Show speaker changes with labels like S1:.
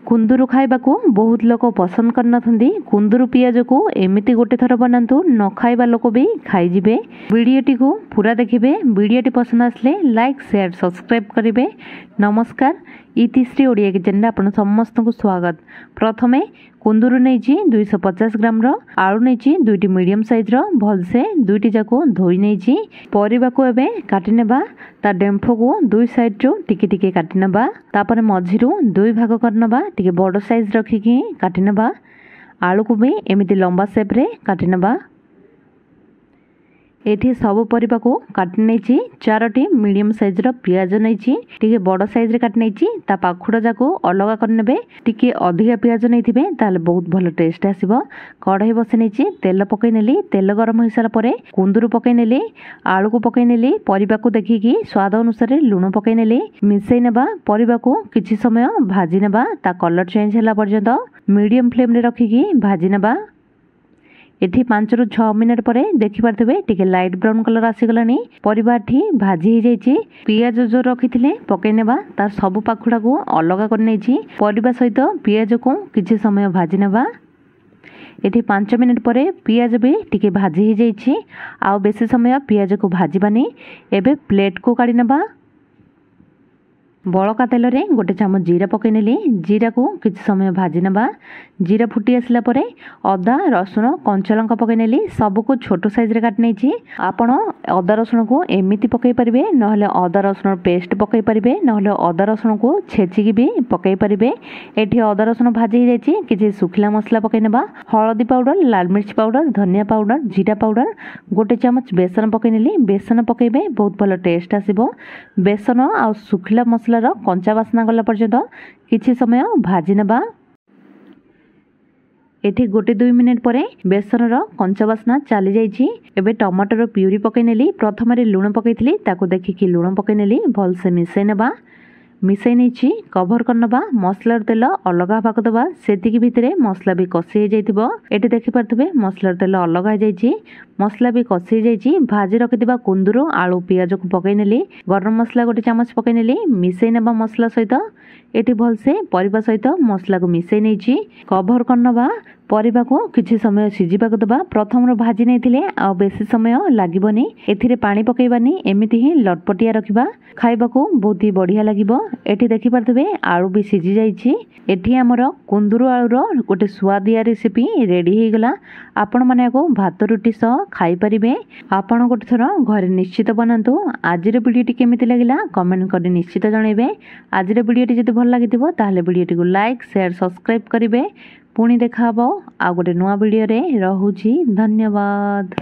S1: कुंदूरु खाइबाकू बहुत लोग पसंद करनथंदी। कुंदूरु पियाज को एमिति गोटे थर बनातु, न खाइबा लोक भी खाइजिबे। वीडियोटी को पूरा देखिबे। वीडियोटी पसंद आसले लाइक शेयर सब्सक्राइब करिवे। नमस्कार, इतिश्री ओडिया किचन रे आपन समस्त को स्वागत। प्रथमे कुंदूरु नेइछि 250 ग्राम रो, आलू नेइछि दुईटी मीडियम साइज रो, भलसे दुईटी जाको धोई नेइछि। परिबा को एबे काटि नेबा। ता डेम्फो को दुई साइड रो टिके टिके काटि नेबा। तापर मझिरु दुई भाग करनबा, टिके बड़ साइज रखिकी काटि नेबा। आलू को भी एमिति लंबा शेप रे काटि नेबा। एठी सब परिबा को काटि नेछि। चारोटी मीडियम साइज रो पियाज नेछि, टिके बड़ साइज रे काटि नेछि। ता पाखुडा जाको अलगा कर नेबे। टिके अधिका पियाज नेथिबे ताले बहुत भलो टेस्ट आसीबो। कढ़ाई बसे नेछि, तेल पकै नेली। तेल गरम होई सारा परे कुंदूरु पकै नेली, आलू को पकै नेली। परिबा को देखिकी स्वाद अनुसार लूण पकै नेली। मिसै नेबा। परिबा को किछि समय भाजी नेबा। ता कलर चेंज होला पर्यंत मीडियम फ्लेम रे रखिकी भाजी नेबा। एठी 5 रु 6 मिनिट परे देखि पारथबे टिके लाइट ब्राउन कलर आसी गलानी। परिबा ठी भाजी हो जाइछि। पियाज जो रखिथिले पकै नेबा। तार सब पाखुडा को अलगा कर नेछि। परिबा सहित पियाज को किछि समय भाजी नेबा। एठी 5 मिनिट परे पियाज भी टिके भाजी हो जाइछि। आ बेसी समय पियाज को भाजीबानी। एबे प्लेट को काढी नेबा। बड़का तेल रे गोटे चामच जीरा पकै नेली। जीरा को किछि समय भाजी नेबा। जीरा फुटी आसला परे अदा रसुण कंचा लंका पकै नेली। सब को छोटो साइज रे काट नेछि। आपण अदा रसुण को एमिति पकै परिबे, नहले अदा रसुण पेस्ट पकै परिबे, नहले अदा रसुण को छेचिकी भी पकै परिबे। एठी अदा रसुण भाजी हो जाइछि। किछि सुखिला मसला पकै नेबा। हळदी पाउडर, लाल मिर्च पाउडर, धनिया पाउडर, जीरा पाउडर, गोटे चामच बेसन पकै नेली। बेसन पकैबे बहुत भलो टेस्ट आसीबो। बेसन आ सुखिला मसला कंचा बासना गला पर्यंत किछि समय भाजी नेबा। एठी गोटे 2 मिनिट परे बेसन रो कंचा बासना चली जाइछि। एबे टमाटर प्यूरी पकै नेली। प्रथम रे लूण पकैथिली, ताको देखिकी लूण पकै नेली। भल से मिसै नेबा। मिसै नेछि कभर करनबा। मसला तेल अलगा भाग दबा। सेतिकी भितरे मसला भी कसी हो जाइतिबो। एठी देखि पारथबे मसला तेल अलगा हो जाइछि। मसला भी कसी हो जाइछि। भाजी रखिदिबा कुंदूरु आलू पियाज को पकै नेली। गरम मसला गोटे चामच पकै नेली। मिसै नेबा मसला सहित। एठी भलसे परिबा सहित मसला को मिसै नेछि। कभर करनबा। परिबा को किछि समय सिजिबा को दबा। प्रथम रो भाजी नेथिले आ बेसी समय लागिबोनी। एथिरे पानी पकैबानी। एमिति ही लटपटिया रखिबा। खाइबा को बहुत ही बढ़िया लागिबो। एठी देखि पारथबे आलू भी सिजी जाइछि। एठी हमर कुंदूरु आलू रो गोटे स्वादिया रेसिपी रेडी हे गला। आपण माने को भात रोटी सह खाइ परिबे। आपण गोटे थरो घरे निश्चित बनांतु। आजिर वीडियोटी केमिति लागिला कमेंट करि निश्चित जणैबे। आजिर वीडियोटी जदि भल लागिथिबो ताहले वीडियोटी को लाइक शेयर सब्सक्राइब करिवे। पुणी देखा आ गोटे नुआ वीडियो रे। रहुछि धन्यवाद।